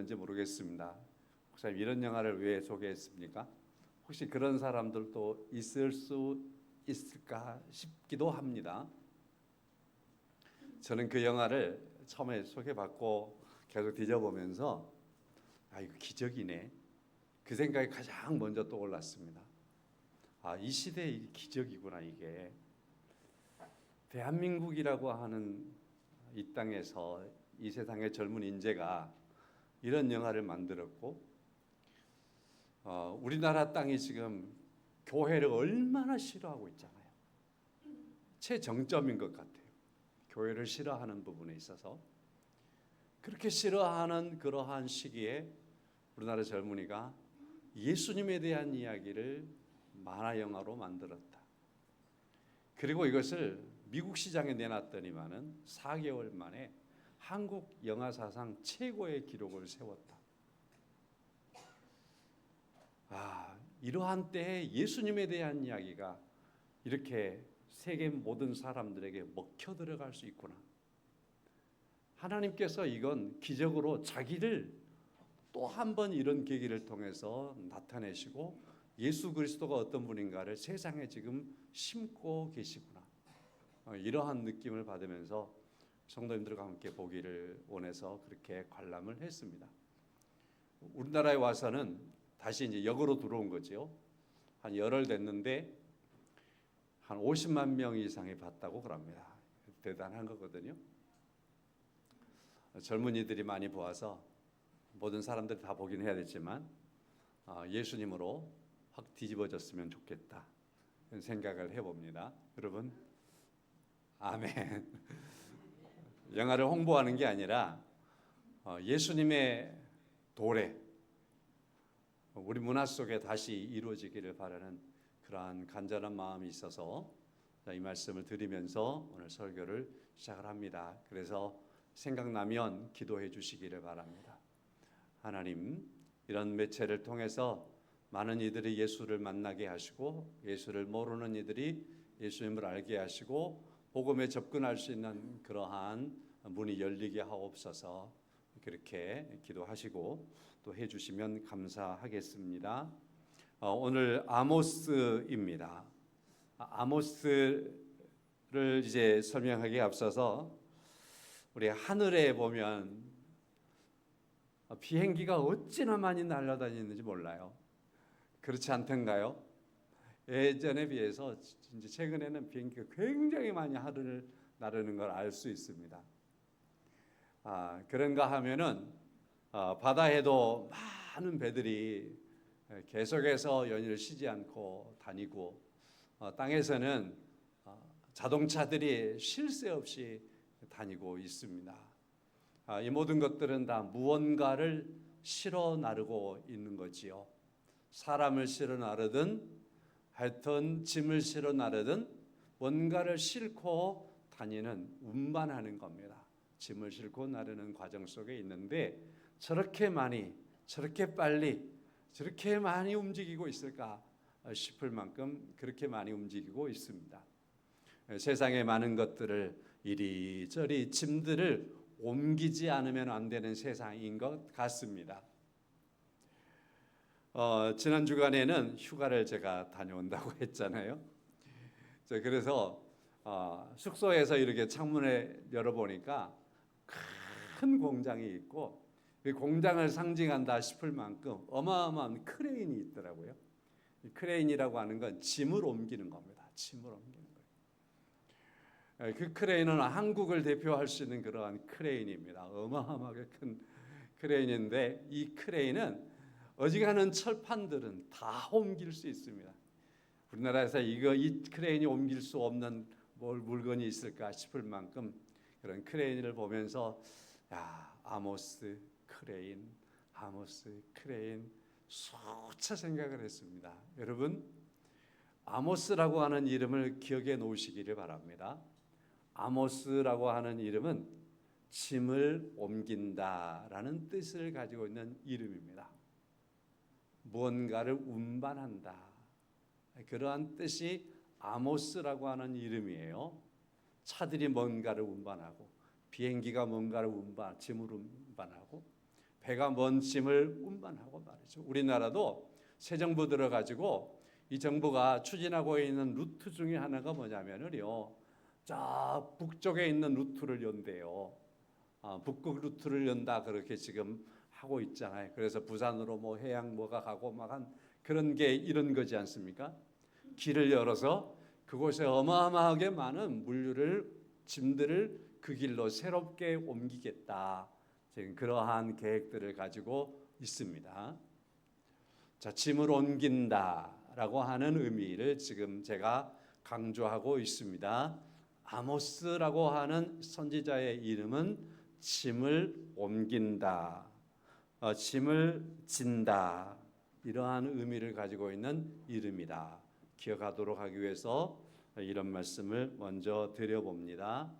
보셨는지 모르겠습니다. 목사님, 이런 영화를 왜 소개했습니까? 혹시 그런 사람들도 있을 수 있을까 싶기도 합니다. 저는 그 영화를 처음에 소개받고 계속 뒤져보면서 이거 기적이네, 그 생각이 가장 먼저 떠올랐습니다. 이 시대의 기적이구나. 이게 대한민국이라고 하는 이 땅에서 이 세상의 젊은 인재가 이런 영화를 만들었고, 우리나라 땅이 지금 교회를 얼마나 싫어하고 있잖아요. 최정점인 것 같아요. 교회를 싫어하는 부분에 있어서 그렇게 싫어하는 그러한 시기에 우리나라 젊은이가 예수님에 대한 이야기를 만화 영화로 만들었다. 그리고 이것을 미국 시장에 내놨더니만은 4개월 만에 한국 영화 사상 최고의 기록을 세웠다. 이러한 때에 예수님에 대한 이야기가 이렇게 세계 모든 사람들에게 먹혀 들어갈 수 있구나. 하나님께서 이건 기적으로 자기를 또 한 번 이런 계기를 통해서 나타내시고 예수 그리스도가 어떤 분인가를 세상에 지금 심고 계시구나. 이러한 느낌을 받으면서 성도님들과 함께 보기를 원해서 그렇게 관람을 했습니다. 우리나라에 와서는 다시 이제 역으로 들어온 거죠. 한 열흘 됐는데 한 50만 명 이상이 봤다고 그럽니다. 대단한 거거든요. 젊은이들이 많이 보아서 모든 사람들이 다 보긴 해야 되지만 예수님으로 확 뒤집어졌으면 좋겠다, 그런 생각을 해봅니다. 여러분, 아멘. 영화를 홍보하는 게 아니라 예수님의 도래, 우리 문화 속에 다시 이루어지기를 바라는 그러한 간절한 마음이 있어서 이 말씀을 드리면서 오늘 설교를 시작을 합니다. 그래서 생각나면 기도해 주시기를 바랍니다. 하나님, 이런 매체를 통해서 많은 이들이 예수를 만나게 하시고 예수를 모르는 이들이 예수님을 알게 하시고 복음에 접근할 수 있는 그러한 문이 열리게 하옵소서. 그렇게 기도하시고 또 해주시면 감사하겠습니다. 오늘 아모스입니다. 아모스를 이제 설명하기에 앞서서 우리 하늘에 보면 비행기가 어찌나 많이 날아다니는지 몰라요. 그렇지 않던가요? 예전에 비해서 이제 최근에는 비행기가 굉장히 많이 하늘을 나르는 걸 알 수 있습니다. 그런가 하면은 바다에도 많은 배들이 계속해서 연일 쉬지 않고 다니고, 땅에서는 자동차들이 쉴 새 없이 다니고 있습니다. 이 모든 것들은 다 무언가를 실어 나르고 있는 거지요. 사람을 실어 나르든 하여튼 짐을 실어 나르든 뭔가를 싣고 다니는, 운반하는 겁니다. 짐을 싣고 나르는 과정 속에 있는데 저렇게 많이, 저렇게 빨리, 저렇게 많이 움직이고 있을까 싶을 만큼 그렇게 많이 움직이고 있습니다. 세상에 많은 것들을 이리저리 짐들을 옮기지 않으면 안 되는 세상인 것 같습니다. 지난 주간에는 휴가를 제가 다녀온다고 했잖아요. 그래서 숙소에서 이렇게 창문을 열어보니까 큰 공장이 있고, 이 공장을 상징한다 싶을 만큼 어마어마한 크레인이 있더라고요. 이 크레인이라고 하는 건 짐을 옮기는 겁니다. 짐을 옮기는 거예요. 그 크레인은 한국을 대표할 수 있는 그러한 크레인입니다. 어마어마하게 큰 크레인인데 이 크레인은 어지간한 철판들은 다 옮길 수 있습니다. 우리나라에서 이 크레인이 옮길 수 없는 물건이 있을까 싶을 만큼 그런 크레인을 보면서 아모스 크레인, 아모스 크레인 수차 생각을 했습니다. 여러분, 아모스라고 하는 이름을 기억해 놓으시기를 바랍니다. 아모스라고 하는 이름은 짐을 옮긴다라는 뜻을 가지고 있는 이름입니다. 무언가를 운반한다, 그러한 뜻이 아모스라고 하는 이름이에요. 차들이 뭔가를 운반하고, 비행기가 뭔가를 짐을 운반하고, 배가 먼 짐을 운반하고 말이죠. 우리나라도 새 정부 들어가지고 이 정부가 추진하고 있는 루트 중에 하나가 뭐냐면요, 저 북쪽에 있는 루트를 연대요. 북극 루트를 연다 그렇게 지금 하고 있잖아요. 그래서 부산으로 뭐 해양 뭐가 가고 막 한 그런 게 이런 거지 않습니까? 길을 열어서 그곳에 어마어마하게 많은 물류를 짐들을 그 길로 새롭게 옮기겠다. 지금 그러한 계획들을 가지고 있습니다. 자, 짐을 옮긴다라고 하는 의미를 지금 제가 강조하고 있습니다. 아모스라고 하는 선지자의 이름은 짐을 옮긴다, 짐을 진다, 이러한 의미를 가지고 있는 이름이다. 기억하도록 하기 위해서 이런 말씀을 먼저 드려봅니다.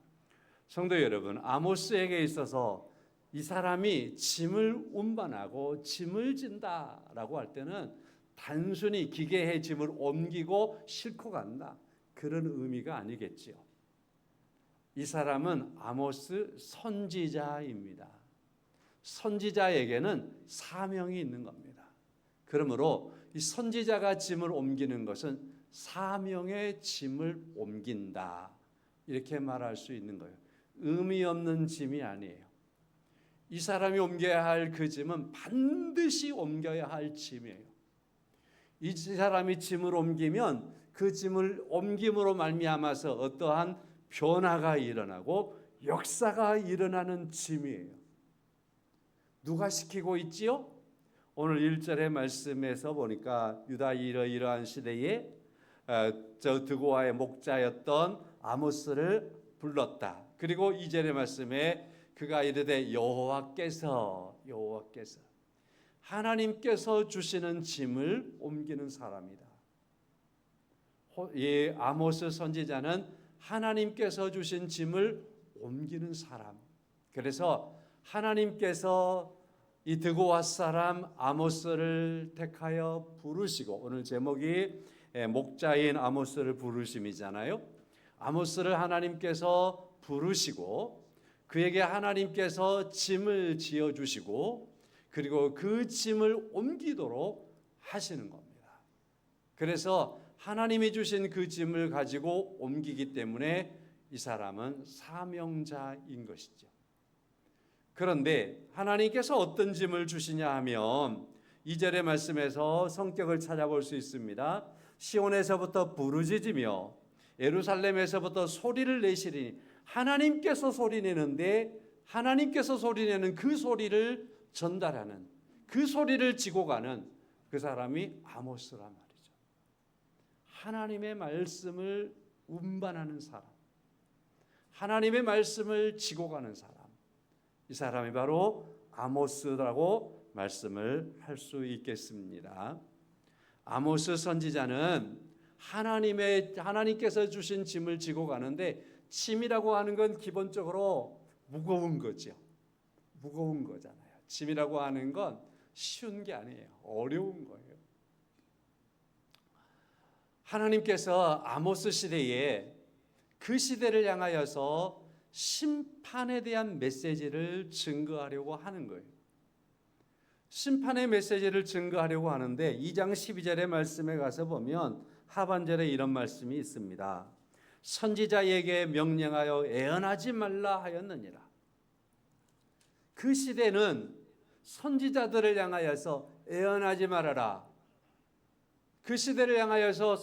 성도 여러분, 아모스에게 있어서 이 사람이 짐을 운반하고 짐을 진다라고 할 때는 단순히 기계의 짐을 옮기고 싣고 간다, 그런 의미가 아니겠지요. 이 사람은 아모스 선지자입니다. 선지자에게는 사명이 있는 겁니다. 그러므로 이 선지자가 짐을 옮기는 것은 사명의 짐을 옮긴다, 이렇게 말할 수 있는 거예요. 의미 없는 짐이 아니에요. 이 사람이 옮겨야 할 그 짐은 반드시 옮겨야 할 짐이에요. 이 사람이 짐을 옮기면 그 짐을 옮김으로 말미암아서 어떠한 변화가 일어나고 역사가 일어나는 짐이에요. 누가 시키고 있지요? 오늘 1절의 말씀에서 보니까 유다 이러한 시대에 저 드고아의 목자였던 아모스를 불렀다. 그리고 2절의 말씀에 그가 이르되 여호와께서 하나님께서 주시는 짐을 옮기는 사람이다. 이 아모스 선지자는 하나님께서 주신 짐을 옮기는 사람. 그래서 하나님께서 이 드고아 사람 아모스를 택하여 부르시고, 오늘 제목이 목자인 아모스를 부르심이잖아요. 아모스를 하나님께서 부르시고 그에게 하나님께서 짐을 지어주시고 그리고 그 짐을 옮기도록 하시는 겁니다. 그래서 하나님이 주신 그 짐을 가지고 옮기기 때문에 이 사람은 사명자인 것이죠. 그런데 하나님께서 어떤 짐을 주시냐 하면 2절의 말씀에서 성격을 찾아볼 수 있습니다. 시온에서부터 부르짖으며 예루살렘에서부터 소리를 내시리니, 하나님께서 소리내는데 하나님께서 소리내는 그 소리를 전달하는, 그 소리를 지고 가는 그 사람이 아모스란 말이죠. 하나님의 말씀을 운반하는 사람, 하나님의 말씀을 지고 가는 사람, 이 사람이 바로 아모스라고 말씀을 할 수 있겠습니다. 아모스 선지자는 하나님께서 주신 짐을 지고 가는데, 짐이라고 하는 건 기본적으로 무거운 거죠. 무거운 거잖아요. 짐이라고 하는 건 쉬운 게 아니에요. 어려운 거예요. 하나님께서 아모스 시대에 그 시대를 향하여서 심판에 대한 메시지를 증거하려고 하는 거예요. 심판의 메시지를 증거하려고 하는데 2장 12절의 말씀에 가서 보면 하반절에 이런 말씀이 있습니다. 선지자에게 명령하여 애언하지 말라 하였느니라. 그 시대는 선지자들을 향하여서 애언하지 말아라. 그 시대를 향하여서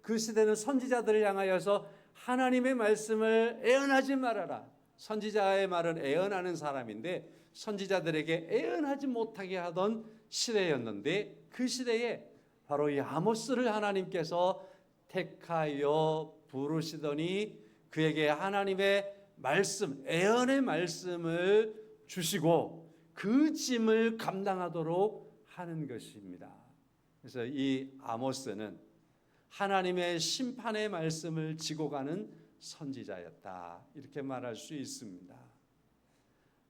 그 시대는 선지자들을 향하여서 하나님의 말씀을 애언하지 말아라. 선지자의 말은 애언하는 사람인데 선지자들에게 애언하지 못하게 하던 시대였는데, 그 시대에 바로 이 아모스를 하나님께서 택하여 부르시더니 그에게 하나님의 말씀, 애언의 말씀을 주시고 그 짐을 감당하도록 하는 것입니다. 그래서 이 아모스는 하나님의 심판의 말씀을 지고 가는 선지자였다, 이렇게 말할 수 있습니다.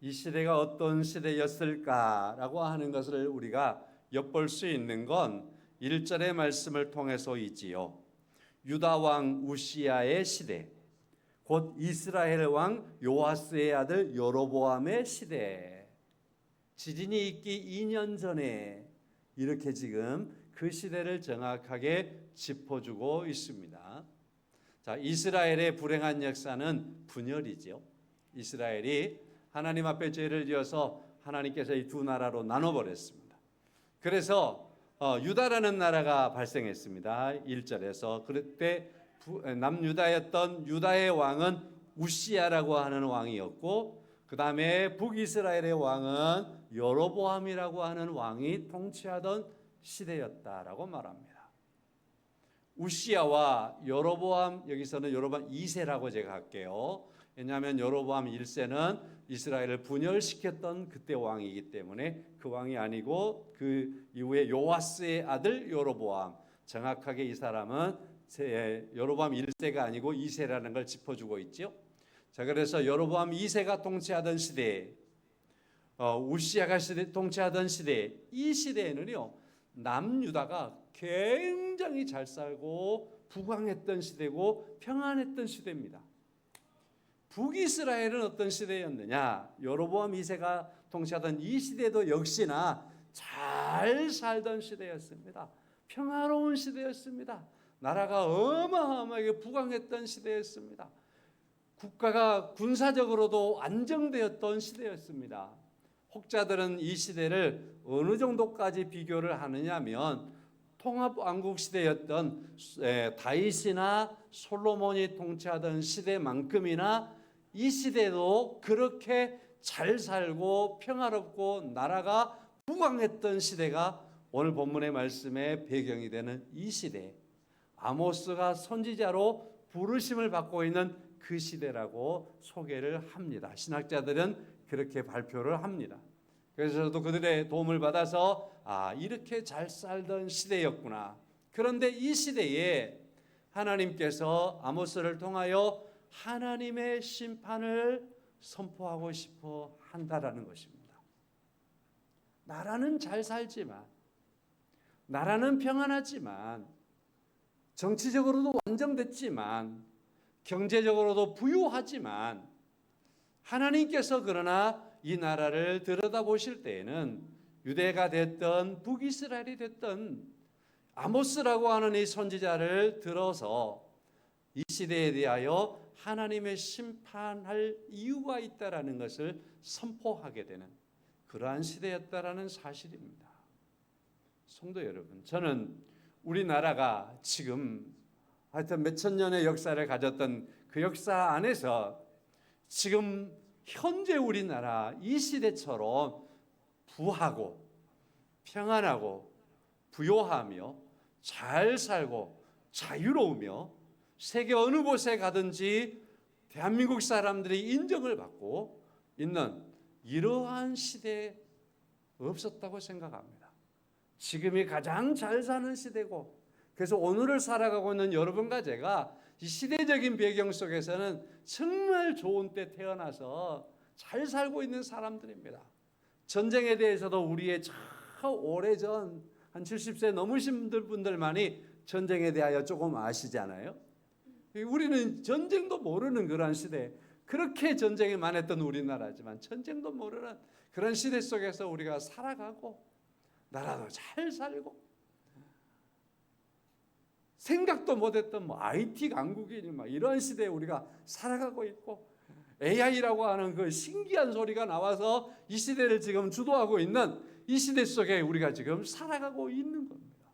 이 시대가 어떤 시대였을까라고 하는 것을 우리가 엿볼 수 있는 건 1절의 말씀을 통해서이지요. 유다 왕 우시야의 시대, 곧 이스라엘 왕 요아스의 아들 여로보암의 시대. 지진이 있기 2년 전에 이렇게 지금 그 시대를 정확하게 짚어주고 있습니다. 자, 이스라엘의 불행한 역사는 분열이죠. 이스라엘이 하나님 앞에 죄를 지어서 하나님께서 이 두 나라로 나눠버렸습니다. 그래서 유다라는 나라가 발생했습니다. 1절에서 그때 남유다였던 유다의 왕은 우시야라고 하는 왕이었고, 그 다음에 북이스라엘의 왕은 여로보암이라고 하는 왕이 통치하던 시대였다라고 말합니다. 우시야와 여로보암, 여기서는 여로보암 2세라고 제가 할게요. 왜냐하면 여로보암 1세는 이스라엘을 분열시켰던 그때 왕이기 때문에 그 왕이 아니고 그 이후에 요아스의 아들 여로보암, 정확하게 이 사람은 여로보암 1세가 아니고 2세라는 걸 짚어주고 있죠. 자, 그래서 여로보암 2세가 통치하던 시대, 우시야가 통치하던 시대, 이 시대에는요 남유다가 굉장히 잘 살고 부강했던 시대고 평안했던 시대입니다. 북이스라엘은 어떤 시대였느냐? 여로보암 2세가 통치하던 이 시대도 역시나 잘 살던 시대였습니다. 평화로운 시대였습니다. 나라가 어마어마하게 부강했던 시대였습니다. 국가가 군사적으로도 안정되었던 시대였습니다. 혹자들은 이 시대를 어느 정도까지 비교를 하느냐면 통합왕국 시대였던 다윗이나 솔로몬이 통치하던 시대만큼이나 이 시대도 그렇게 잘 살고 평화롭고 나라가 부강했던 시대가 오늘 본문의 말씀의 배경이 되는 이 시대, 아모스가 선지자로 부르심을 받고 있는 그 시대라고 소개를 합니다. 신학자들은 그렇게 발표를 합니다. 그래서 저도 그들의 도움을 받아서 이렇게 잘 살던 시대였구나. 그런데 이 시대에 하나님께서 아모스를 통하여 하나님의 심판을 선포하고 싶어 한다라는 것입니다. 나라는 잘 살지만, 나라는 평안하지만, 정치적으로도 완성됐지만, 경제적으로도 부유하지만, 하나님께서 그러나 이 나라를 들여다보실 때에는 유대가 됐던 북이스라엘이 됐던 아모스라고 하는 이 선지자를 들어서 이 시대에 대하여 하나님의 심판할 이유가 있다라는 것을 선포하게 되는 그러한 시대였다라는 사실입니다. 성도 여러분, 저는 우리나라가 지금 하여튼 몇천 년의 역사를 가졌던 그 역사 안에서 지금 현재 우리나라 이 시대처럼 부하고 평안하고 부요하며 잘 살고 자유로우며 세계 어느 곳에 가든지 대한민국 사람들이 인정을 받고 있는 이러한 시대에 없었다고 생각합니다. 지금이 가장 잘 사는 시대고, 그래서 오늘을 살아가고 있는 여러분과 제가 이 시대적인 배경 속에서는 정말 좋은 때 태어나서 잘 살고 있는 사람들입니다. 전쟁에 대해서도 우리의 저 오래전 한 70세 넘으신 분들만이 전쟁에 대하여 조금 아시잖아요. 우리는 전쟁도 모르는 그런 시대, 그렇게 전쟁이 많았던 우리나라지만 전쟁도 모르는 그런 시대 속에서 우리가 살아가고 나라도 잘 살고 생각도 못했던 IT 강국이니 이런 시대에 우리가 살아가고 있고, AI라고 하는 그 신기한 소리가 나와서 이 시대를 지금 주도하고 있는 이 시대 속에 우리가 지금 살아가고 있는 겁니다.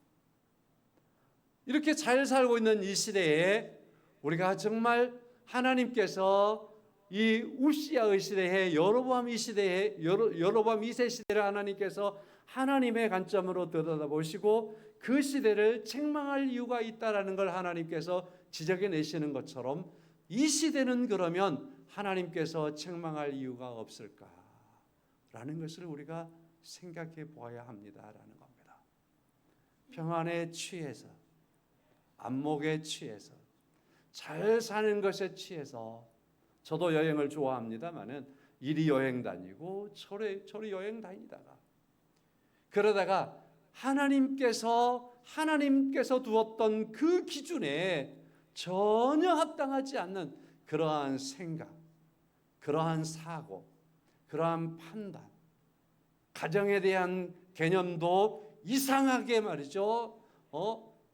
이렇게 잘 살고 있는 이 시대에 우리가 정말 하나님께서 이 우시야의 시대에 여로보암 이 시대에 여로보암 2세 시대를 하나님께서 하나님의 관점으로 들여다보시고 그 시대를 책망할 이유가 있다라는 걸 하나님께서 지적해 내시는 것처럼 이 시대는 그러면 하나님께서 책망할 이유가 없을까라는 것을 우리가 생각해 보아야 합니다라는 겁니다. 평안에 취해서, 안목에 취해서, 잘 사는 것에 취해서, 저도 여행을 좋아합니다만은 이리 여행 다니고 저리 여행 다니다가 그러다가 하나님께서 두었던 그 기준에 전혀 합당하지 않는 그러한 생각, 그러한 사고, 그러한 판단, 가정에 대한 개념도 이상하게 말이죠.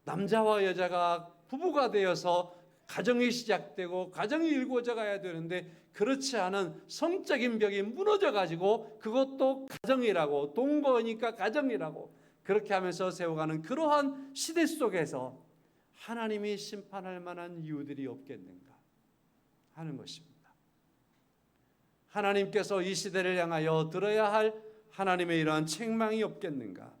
남자와 여자가 부부가 되어서 가정이 시작되고 가정이 이루어져 가야 되는데 그렇지 않은 성적인 벽이 무너져 가지고 그것도 가정이라고, 동거니까 가정이라고 그렇게 하면서 세워가는 그러한 시대 속에서 하나님이 심판할 만한 이유들이 없겠는가 하는 것입니다. 하나님께서 이 시대를 향하여 들어야 할 하나님의 이러한 책망이 없겠는가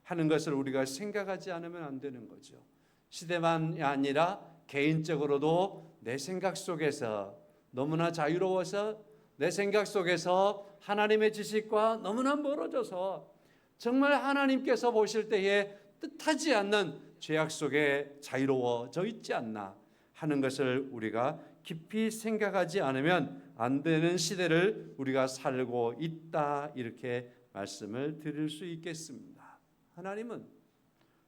하는 것을 우리가 생각하지 않으면 안 되는 거죠. 시대만이 아니라 개인적으로도 내 생각 속에서 너무나 자유로워서 내 생각 속에서 하나님의 지식과 너무나 멀어져서 정말 하나님께서 보실 때에 뜻하지 않는 죄악 속에 자유로워져 있지 않나 하는 것을 우리가 깊이 생각하지 않으면 안 되는 시대를 우리가 살고 있다, 이렇게 말씀을 드릴 수 있겠습니다. 하나님은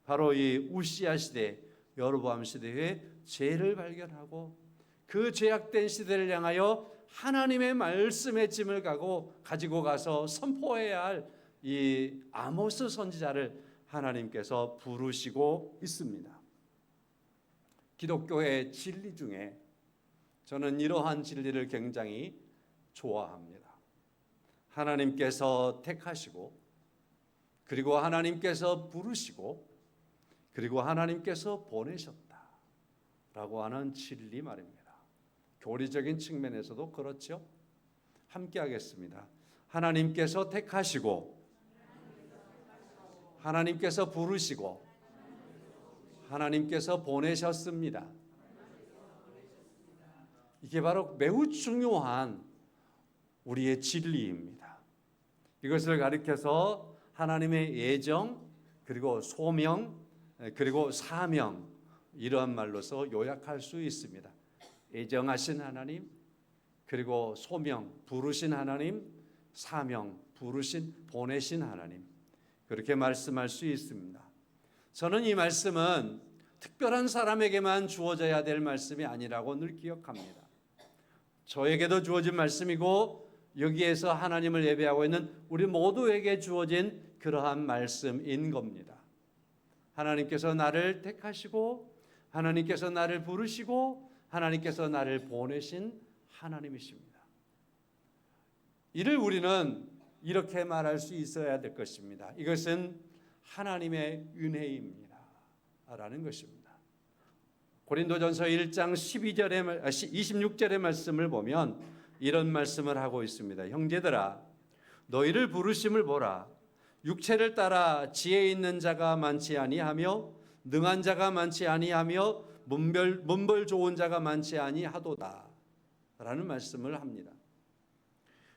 바로 이 우시야 시대, 여로보암 시대에 죄를 발견하고 그 죄악된 시대를 향하여 하나님의 말씀의 짐을 가지고 가서 선포해야 할 이 아모스 선지자를 하나님께서 부르시고 있습니다. 기독교의 진리 중에 저는 이러한 진리를 굉장히 좋아합니다. 하나님께서 택하시고, 그리고 하나님께서 부르시고, 그리고 하나님께서 보내셨다라고 하는 진리 말입니다. 교리적인 측면에서도 그렇죠. 함께 하겠습니다. 하나님께서 택하시고, 하나님께서 부르시고, 하나님께서 보내셨습니다. 이게 바로 매우 중요한 우리의 진리입니다. 이것을 가리켜서 하나님의 예정, 그리고 소명, 그리고 사명, 이러한 말로서 요약할 수 있습니다. 예정하신 하나님, 그리고 소명, 부르신 하나님, 사명, 부르신, 보내신 하나님, 그렇게 말씀할 수 있습니다. 저는 이 말씀은 특별한 사람에게만 주어져야 될 말씀이 아니라고 늘 기억합니다. 저에게도 주어진 말씀이고 여기에서 하나님을 예배하고 있는 우리 모두에게 주어진 그러한 말씀인 겁니다. 하나님께서 나를 택하시고, 하나님께서 나를 부르시고, 하나님께서 나를 보내신 하나님이십니다. 이를 우리는 이렇게 말할 수 있어야 될 것입니다. 이것은 하나님의 은혜입니다 라는 것입니다. 고린도전서 1장 26절의 말씀을 보면 이런 말씀을 하고 있습니다. 형제들아, 너희를 부르심을 보라. 육체를 따라 지혜 있는 자가 많지 아니하며 능한 자가 많지 아니하며 문벌 좋은 자가 많지 아니하도다 라는 말씀을 합니다.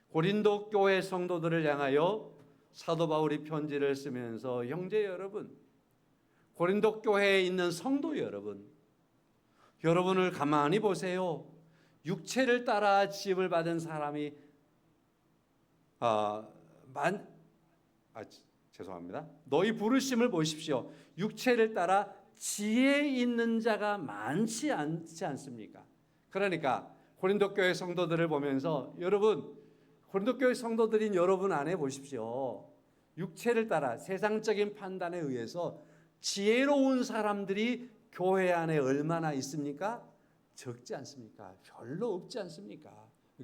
고린도 교회 성도들을 향하여 사도 바울이 편지를 쓰면서 형제 여러분, 고린도 교회에 있는 성도 여러분, 여러분을 가만히 보세요. 육체를 따라 지음을 받은 사람이 죄송합니다. 너희 부르심을 보십시오. 육체를 따라 지혜 있는 자가 많지 않지 않습니까? 그러니까 고린도 교회 성도들을 보면서 여러분, 고린도 교회 성도들인 여러분 안에 보십시오. 육체를 따라 세상적인 판단에 의해서 지혜로운 사람들이 교회 안에 얼마나 있습니까? 적지 않습니까? 별로 없지 않습니까?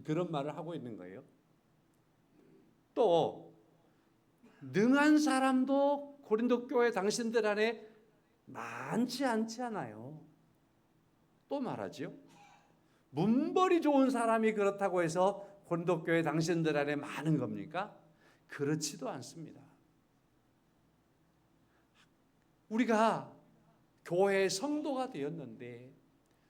그런 말을 하고 있는 거예요. 또 능한 사람도 고린도 교회 당신들 안에 많지 않지 않아요. 또 말하지요. 문벌이 좋은 사람이 그렇다고 해서 고린도 교회 당신들 안에 많은 겁니까? 그렇지도 않습니다. 우리가 교회의 성도가 되었는데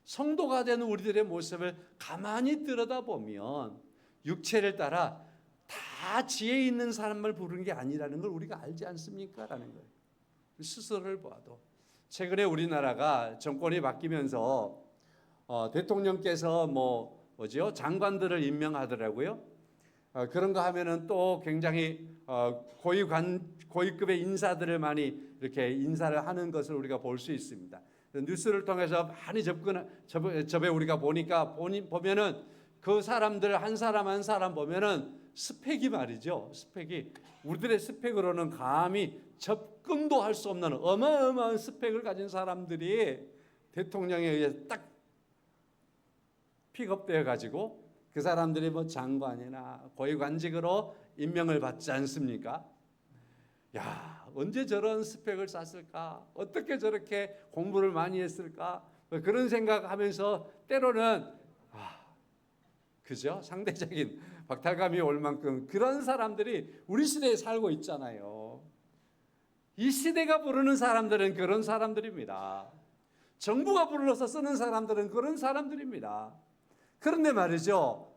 성도가 되는 우리들의 모습을 가만히 들여다보면 육체를 따라 다 지혜 있는 사람을 부르는 게 아니라는 걸 우리가 알지 않습니까? 라는 거예요. 스스로를 보아도 최근에 우리나라가 정권이 바뀌면서 대통령께서 장관들을 임명하더라고요. 그런 거 하면은 또 굉장히 고위급의 인사들을 많이 이렇게 인사를 하는 것을 우리가 볼 수 있습니다. 뉴스를 통해서 많이 접해 우리가 보니까 보면은 그 사람들 한 사람 한 사람 보면은 스펙이 말이죠. 스펙이 우리들의 스펙으로는 감히 접근도 할 수 없는 어마어마한 스펙을 가진 사람들이 대통령에 의해 딱 픽업되어 가지고 그 사람들이 뭐 장관이나 고위관직으로 임명을 받지 않습니까? 야, 언제 저런 스펙을 쌓았을까? 어떻게 저렇게 공부를 많이 했을까? 그런 생각하면서 때로는 그죠? 상대적인 박탈감이 올 만큼 그런 사람들이 우리 시대에 살고 있잖아요. 이 시대가 부르는 사람들은 그런 사람들입니다. 정부가 불러서 쓰는 사람들은 그런 사람들입니다. 그런데 말이죠,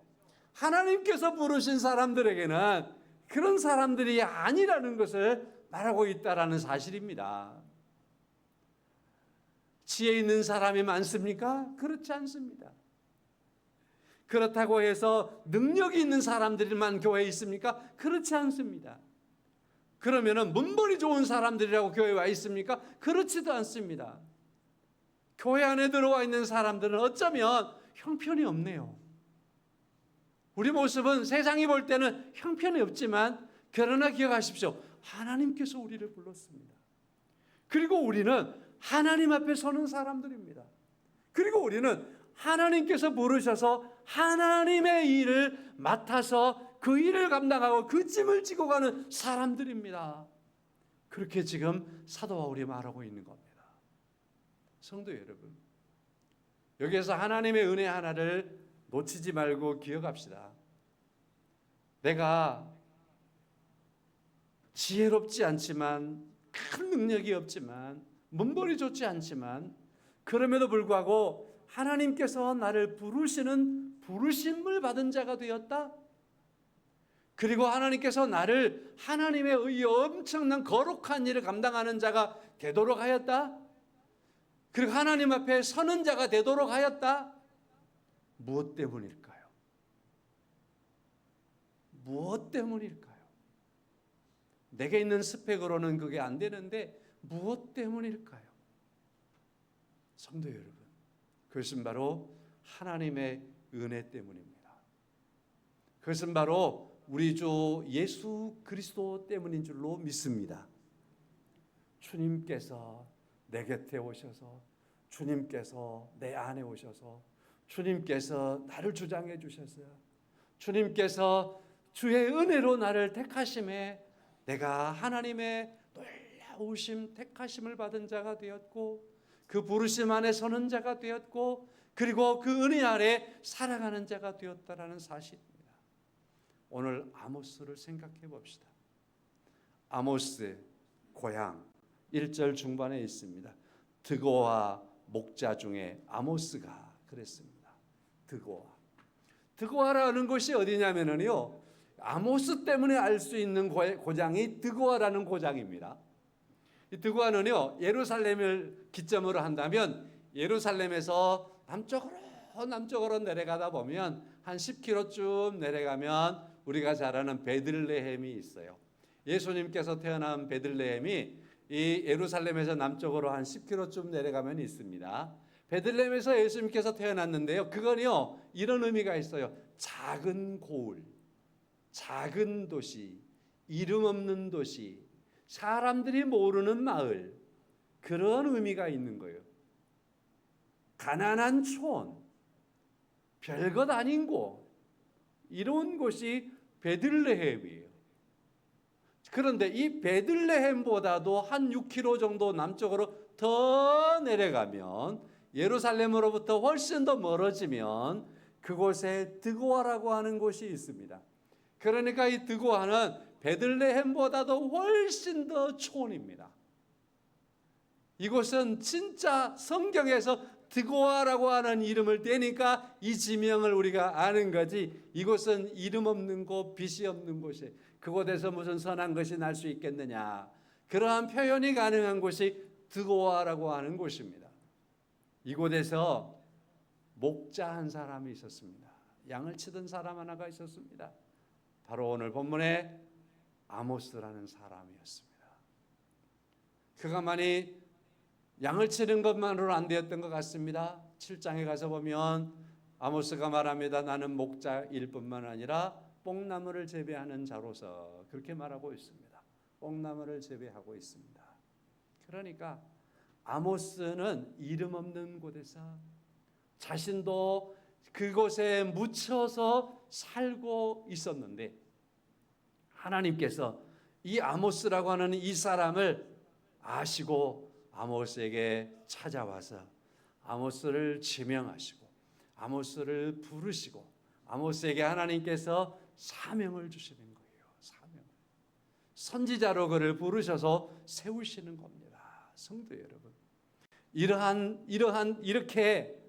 하나님께서 부르신 사람들에게는 그런 사람들이 아니라는 것을 말하고 있다라는 사실입니다. 지혜 있는 사람이 많습니까? 그렇지 않습니다. 그렇다고 해서 능력이 있는 사람들만 교회에 있습니까? 그렇지 않습니다. 그러면은 문벌이 좋은 사람들이라고 교회에 와 있습니까? 그렇지도 않습니다. 교회 안에 들어와 있는 사람들은 어쩌면 형편이 없네요. 우리 모습은 세상이 볼 때는 형편이 없지만 그러나 기억하십시오. 하나님께서 우리를 불렀습니다. 그리고 우리는 하나님 앞에 서는 사람들입니다. 그리고 우리는 하나님께서 부르셔서 하나님의 일을 맡아서 그 일을 감당하고 그 짐을 지고 가는 사람들입니다. 그렇게 지금 사도 바울이 말하고 있는 겁니다. 성도 여러분, 여기에서 하나님의 은혜 하나를 놓치지 말고 기억합시다. 내가 지혜롭지 않지만, 큰 능력이 없지만, 문벌이 좋지 않지만, 그럼에도 불구하고 하나님께서 나를 부르시는 부르심을 받은 자가 되었다. 그리고 하나님께서 나를 하나님의 의의 엄청난 거룩한 일을 감당하는 자가 되도록 하였다. 그리고 하나님 앞에 서는 자가 되도록 하였다. 무엇 때문일까요? 무엇 때문일까요? 내게 있는 스펙으로는 그게 안 되는데 무엇 때문일까요? 성도 여러분, 그것은 바로 하나님의 은혜 때문입니다. 그것은 바로 우리 주 예수 그리스도 때문인 줄로 믿습니다. 주님께서 내 곁에 오셔서, 주님께서 내 안에 오셔서, 주님께서 나를 주장해 주셨어요. 주님께서 주의 은혜로 나를 택하심에 내가 하나님의 놀라우심 택하심을 받은 자가 되었고, 그 부르심 안에 서는 자가 되었고, 그리고 그 은혜 아래 살아가는 자가 되었다라는 사실입니다. 오늘 아모스를 생각해 봅시다. 아모스 고향 1절 중반에 있습니다. 드고와 목자 중에 아모스가 그랬습니다. 드고아라는 곳이 어디냐면요, 아모스 때문에 알 수 있는 고장이 드고아라는 고장입니다. 이 드고아는요, 예루살렘을 기점으로 한다면 예루살렘에서 남쪽으로 내려가다 보면 한 10km쯤 내려가면 우리가 잘 아는 베들레헴이 있어요. 예수님께서 태어난 베들레헴이 이 예루살렘에서 남쪽으로 한 10km쯤 내려가면 있습니다. 베들레헴에서 예수님께서 태어났는데요, 그건요 이런 의미가 있어요. 작은 고을, 작은 도시, 이름 없는 도시, 사람들이 모르는 마을, 그런 의미가 있는 거예요. 가난한 촌, 별것 아닌 곳, 이런 곳이 베들레헴이에요. 그런데 이 베들레헴보다도 한 6km 정도 남쪽으로 더 내려가면, 예루살렘으로부터 훨씬 더 멀어지면 그곳에 드고아라고 하는 곳이 있습니다. 그러니까 이 드고아는 베들레헴보다도 훨씬 더 촌입니다. 이곳은 진짜 성경에서 드고아라고 하는 이름을 떼니까 이 지명을 우리가 아는 거지, 이곳은 이름 없는 곳, 빛이 없는 곳이, 그곳에서 무슨 선한 것이 날 수 있겠느냐, 그러한 표현이 가능한 곳이 드고아라고 하는 곳입니다. 이곳에서 목자 한 사람이 있었습니다. 양을 치던 사람 하나가 있었습니다. 바로 오늘 본문에 아모스라는 사람이었습니다. 그가만이 양을 치는 것만으로 안 되었던 것 같습니다. 7장에 가서 보면 아모스가 말합니다. 나는 목자일 뿐만 아니라 뽕나무를 재배하는 자로서 그렇게 말하고 있습니다. 뽕나무를 재배하고 있습니다. 그러니까 아모스는 이름 없는 곳에서 자신도 그곳에 묻혀서 살고 있었는데 하나님께서 이 아모스라고 하는 이 사람을 아시고 아모스에게 찾아와서 아모스를 지명하시고 아모스를 부르시고 아모스에게 하나님께서 사명을 주시는 거예요. 사명. 선지자로 그를 부르셔서 세우시는 겁니다. 성도 여러분, 이렇게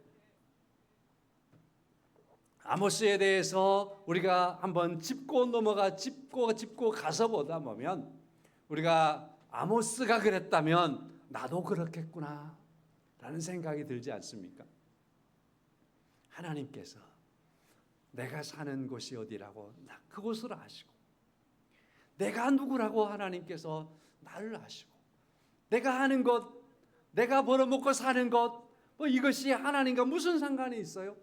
아모스에 대해서 우리가 한번 짚고 가서 보다 보면 우리가 아모스가 그랬다면 나도 그렇겠구나 라는 생각이 들지 않습니까? 하나님께서 내가 사는 곳이 어디라고 그곳을 아시고 내가 누구라고 하나님께서 나를 아시고 내가 하는 것, 내가 벌어먹고 사는 것, 이것이 하나님과 무슨 상관이 있어요?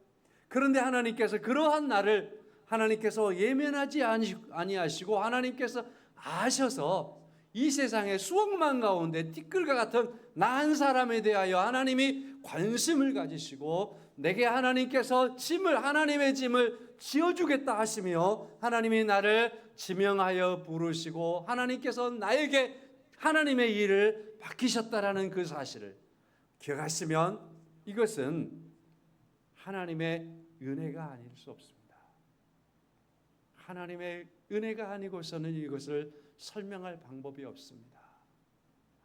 그런데 하나님께서 그러한 나를 하나님께서 예면하지 아니하시고 하나님께서 아셔서 이 세상의 수억만 가운데 티끌과 같은 나 한 사람에 대하여 하나님이 관심을 가지시고 내게 하나님께서 하나님의 짐을 지어주겠다 하시며 하나님이 나를 지명하여 부르시고 하나님께서 나에게 하나님의 일을 맡기셨다라는 그 사실을 기억하시면 이것은 하나님의 은혜가 아닐 수 없습니다. 하나님의 은혜가 아니고서는 이것을 설명할 방법이 없습니다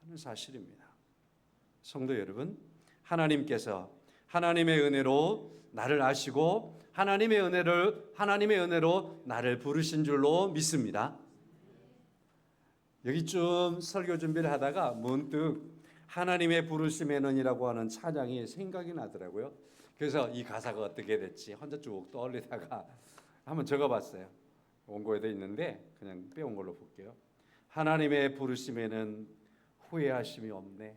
하는 사실입니다. 성도 여러분, 하나님께서 하나님의 은혜로 나를 아시고 하나님의 은혜로 나를 부르신 줄로 믿습니다. 여기쯤 설교 준비를 하다가 문득 하나님의 부르심에는이라고 하는 찬양이 생각이 나더라고요. 그래서 이 가사가 어떻게 됐지 혼자 쭉 떠올리다가 한번 적어봤어요. 원고에도 있는데 그냥 빼온 걸로 볼게요. 하나님의 부르심에는 후회하심이 없네.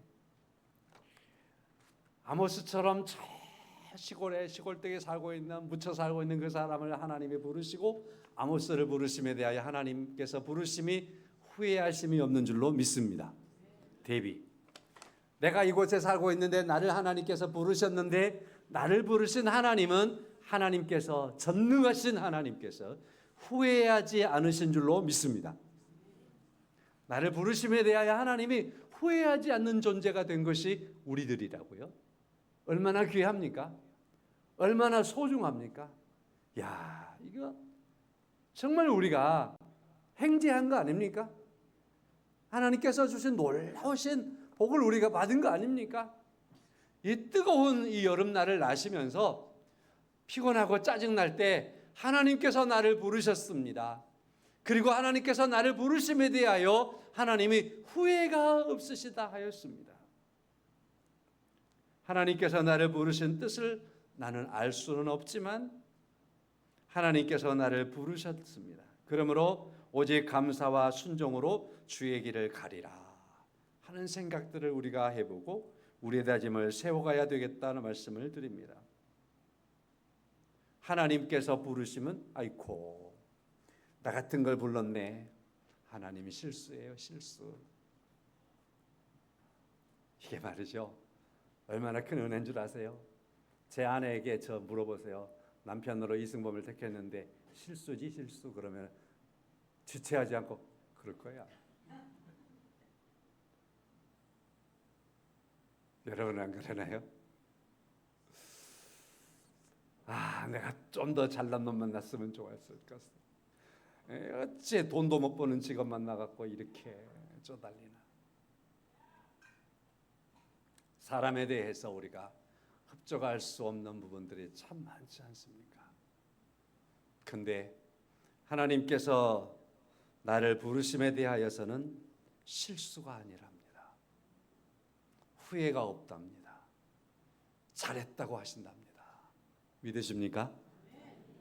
아모스처럼 저 시골댁에 묻혀 살고 있는 그 사람을 하나님이 부르시고 아모스를 부르심에 대하여 하나님께서 부르심이 후회하심이 없는 줄로 믿습니다. 대비. 내가 이곳에 살고 있는데 나를 하나님께서 부르셨는데 나를 부르신 하나님은 하나님께서 전능하신 하나님께서 후회하지 않으신 줄로 믿습니다. 나를 부르심에 대하여 하나님이 후회하지 않는 존재가 된 것이 우리들이라고요. 얼마나 귀합니까? 얼마나 소중합니까? 야, 이거 정말 우리가 행제한 거 아닙니까? 하나님께서 주신 놀라우신 복을 우리가 받은 거 아닙니까? 이 뜨거운 이 여름날을 나시면서 피곤하고 짜증날 때 하나님께서 나를 부르셨습니다. 그리고 하나님께서 나를 부르심에 대하여 하나님이 후회가 없으시다 하였습니다. 하나님께서 나를 부르신 뜻을 나는 알 수는 없지만 하나님께서 나를 부르셨습니다. 그러므로 오직 감사와 순종으로 주의 길을 가리라 하는 생각들을 우리가 해보고 우리의 다짐을 세워가야 되겠다는 말씀을 드립니다. 하나님께서 부르시면 아이고 나 같은 걸 불렀네. 하나님이 실수예요. 실수. 이게 말이죠. 얼마나 큰 은혜인 줄 아세요? 제 아내에게 저 물어보세요. 남편으로 이승범을 택했는데 실수지 실수 그러면 지체하지 않고 그럴 거야. 여러분은 안 그러나요? 내가 좀 더 잘난 놈 만났으면 좋았을 것. 어째 돈도 못 버는 직업 만나갖고 이렇게 쪼달리나. 사람에 대해서 우리가 흡족할 수 없는 부분들이 참 많지 않습니까? 근데 하나님께서 나를 부르심에 대하여서는 실수가 아니랍니다. 후회가 없답니다. 잘했다고 하신답니다. 믿으십니까?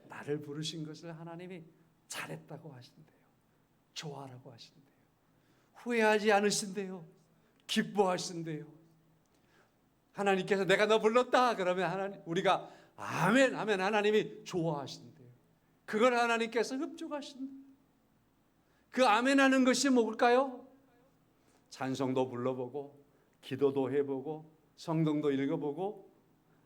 나를 부르신 것을 하나님이 잘했다고 하신대요. 좋아라고 하신대요. 후회하지 않으신대요. 기뻐하신대요. 하나님께서 내가 너 불렀다 그러면 우리가 아멘 하면 하나님이 좋아하신대요. 그걸 하나님께서 흡족하신다. 그 아멘하는 것이 뭘까요? 찬송도 불러보고 기도도 해보고 성경도 읽어보고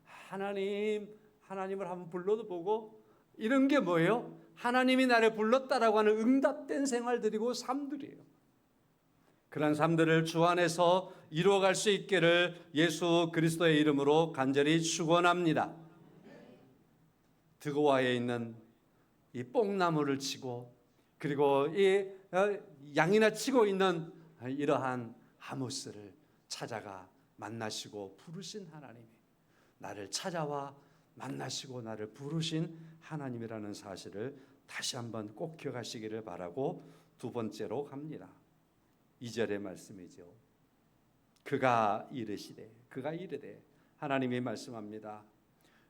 하나님을 한번 불러도 보고 이런 게 뭐예요? 하나님이 나를 불렀다라고 하는 응답된 생활들이고 삶들이에요. 그런 삶들을 주 안에서 이루어갈 수 있기를 예수 그리스도의 이름으로 간절히 축원합니다. 드고아에 있는 이 뽕나무를 치고 그리고 이 양이나 치고 있는 이러한 아모스를 찾아가 만나시고 부르신 하나님이 나를 찾아와 만나시고 나를 부르신 하나님이라는 사실을 다시 한번 꼭 기억하시기를 바라고 두 번째로 갑니다. 2절의 말씀이죠. 그가 이르되 하나님이 말씀합니다.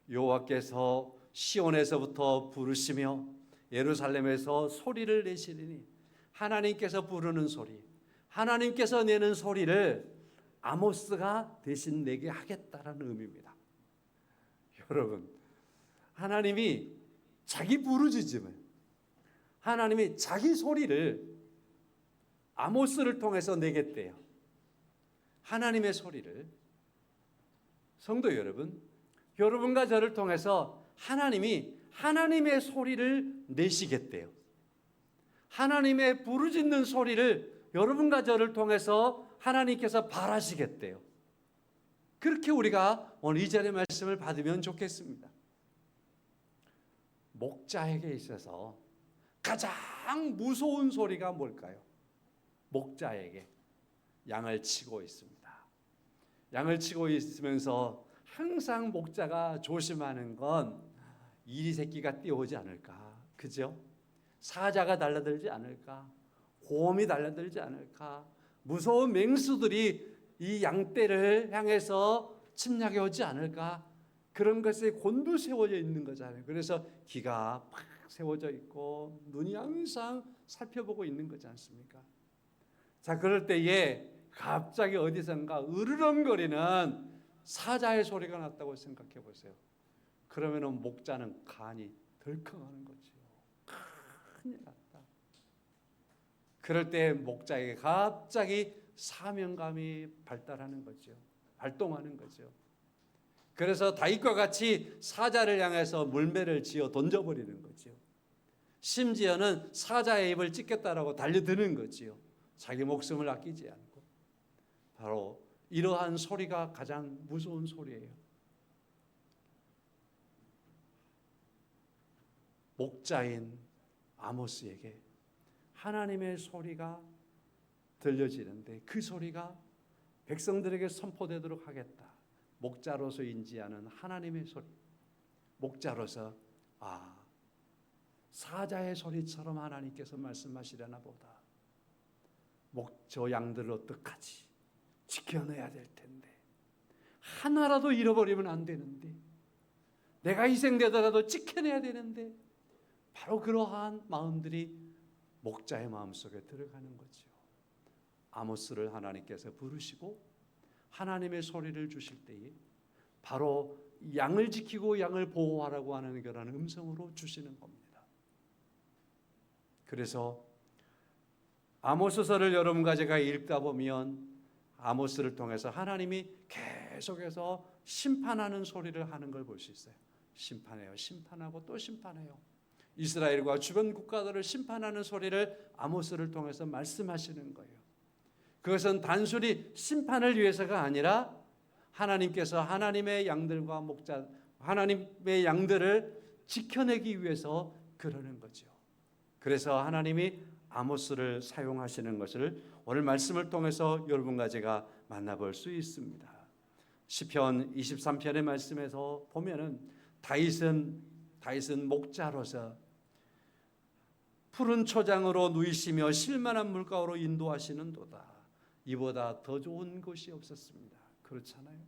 여호와께서 시온에서부터 부르시며 예루살렘에서 소리를 내시리니 하나님께서 부르는 소리, 하나님께서 내는 소리를 아모스가 대신 내게 하겠다라는 의미입니다. 여러분, 하나님이 자기 부르짖음을, 하나님이 자기 소리를 아모스를 통해서 내겠대요. 하나님의 소리를. 성도 여러분, 여러분과 저를 통해서 하나님이 하나님의 소리를 내시겠대요. 하나님의 부르짖는 소리를 여러분과 저를 통해서 하나님께서 바라시겠대요. 그렇게 우리가 오늘 2절의 말씀을 받으면 좋겠습니다. 목자에게 있어서 가장 무서운 소리가 뭘까요? 목자에게 양을 치고 있습니다. 양을 치고 있으면서 항상 목자가 조심하는 건 이리 새끼가 뛰어오지 않을까, 그죠? 사자가 달려들지 않을까, 곰이 달려들지 않을까, 무서운 맹수들이 이 양떼를 향해서 침략해 오지 않을까, 그런 것에 곤두세워져 있는 거잖아요. 그래서 귀가 팍 세워져 있고 눈이 항상 살펴보고 있는 거지 않습니까? 자, 그럴 때에 갑자기 어디선가 으르렁거리는 사자의 소리가 났다고 생각해 보세요. 그러면은 목자는 간이 덜컹하는 거죠. 큰일 났다. 그럴 때 목자에게 갑자기 사명감이 발달하는 거죠. 발동하는 거죠. 그래서 다윗과 같이 사자를 향해서 물매를 지어 던져버리는 거죠. 심지어는 사자의 입을 찢겠다라고 달려드는 거지요. 자기 목숨을 아끼지 않고. 바로 이러한 소리가 가장 무서운 소리예요. 목자인 아모스에게 하나님의 소리가 들려지는데 그 소리가 백성들에게 선포되도록 하겠다. 목자로서 인지하는 하나님의 소리. 목자로서 사자의 소리처럼 하나님께서 말씀하시려나 보다. 저 양들을 어떡하지? 지켜내야 될 텐데. 하나라도 잃어버리면 안 되는데. 내가 희생되더라도 지켜내야 되는데. 바로 그러한 마음들이 목자의 마음속에 들어가는 거죠. 아모스를 하나님께서 부르시고 하나님의 소리를 주실 때에 바로 양을 지키고 양을 보호하라고 하는 그런 음성으로 주시는 겁니다. 그래서 아모스서를 여러분과 제가 읽다 보면 아모스를 통해서 하나님이 계속해서 심판하는 소리를 하는 걸 볼 수 있어요. 심판해요. 심판하고 또 심판해요. 이스라엘과 주변 국가들을 심판하는 소리를 아모스를 통해서 말씀하시는 거예요. 그것은 단순히 심판을 위해서가 아니라 하나님께서 하나님의 양들과 목자, 하나님의 양들을 지켜내기 위해서 그러는 거죠. 그래서 하나님이 아모스를 사용하시는 것을 오늘 말씀을 통해서 여러분과 제가 만나볼 수 있습니다. 시편 23편의 말씀에서 보면은 다윗은 목자로서 푸른 초장으로 누이시며 실만한 물가로 인도하시는도다. 이보다 더 좋은 것이 없었습니다. 그렇잖아요.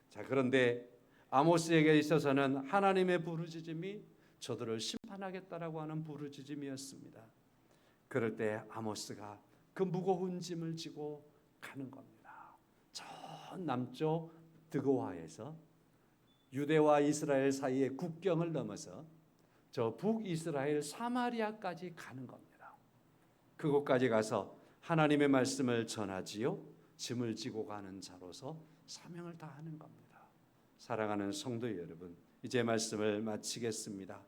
자, 그런데 아모스에게 있어서는 하나님의 부르짖음이 저들을 심판하겠다라고 하는 부르짖음이었습니다. 그럴 때 아모스가 그 무거운 짐을 지고 가는 겁니다. 저 남쪽 드고아에서 유대와 이스라엘 사이의 국경을 넘어서 저 북이스라엘 사마리아까지 가는 겁니다. 그곳까지 가서 하나님의 말씀을 전하지요. 짐을 지고 가는 자로서 사명을 다하는 겁니다. 사랑하는 성도 여러분, 이제 말씀을 마치겠습니다.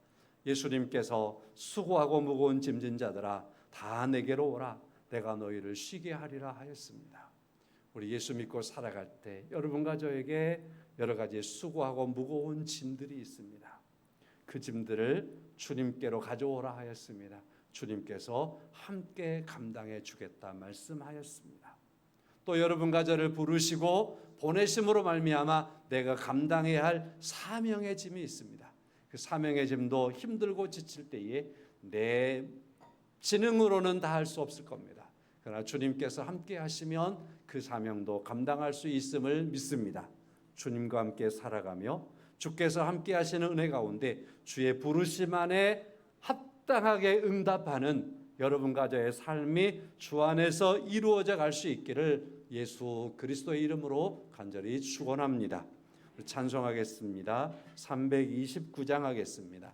예수님께서 수고하고 무거운 짐진 자들아 다 내게로 오라 내가 너희를 쉬게 하리라 하였습니다. 우리 예수 믿고 살아갈 때 여러분과 저에게 여러 가지 수고하고 무거운 짐들이 있습니다. 그 짐들을 주님께로 가져오라 하였습니다. 주님께서 함께 감당해 주겠다 말씀하였습니다. 또 여러분과 저를 부르시고 보내심으로 말미암아 내가 감당해야 할 사명의 짐이 있습니다. 그 사명의 짐도 힘들고 지칠 때에 내 지능으로는 다 할 수 없을 겁니다. 그러나 주님께서 함께 하시면 그 사명도 감당할 수 있음을 믿습니다. 주님과 함께 살아가며 주께서 함께 하시는 은혜 가운데 주의 부르심 안에 합당하게 응답하는 여러분과 저의 삶이 주 안에서 이루어져 갈 수 있기를 예수 그리스도의 이름으로 간절히 축원합니다. 찬송하겠습니다. 329장 하겠습니다.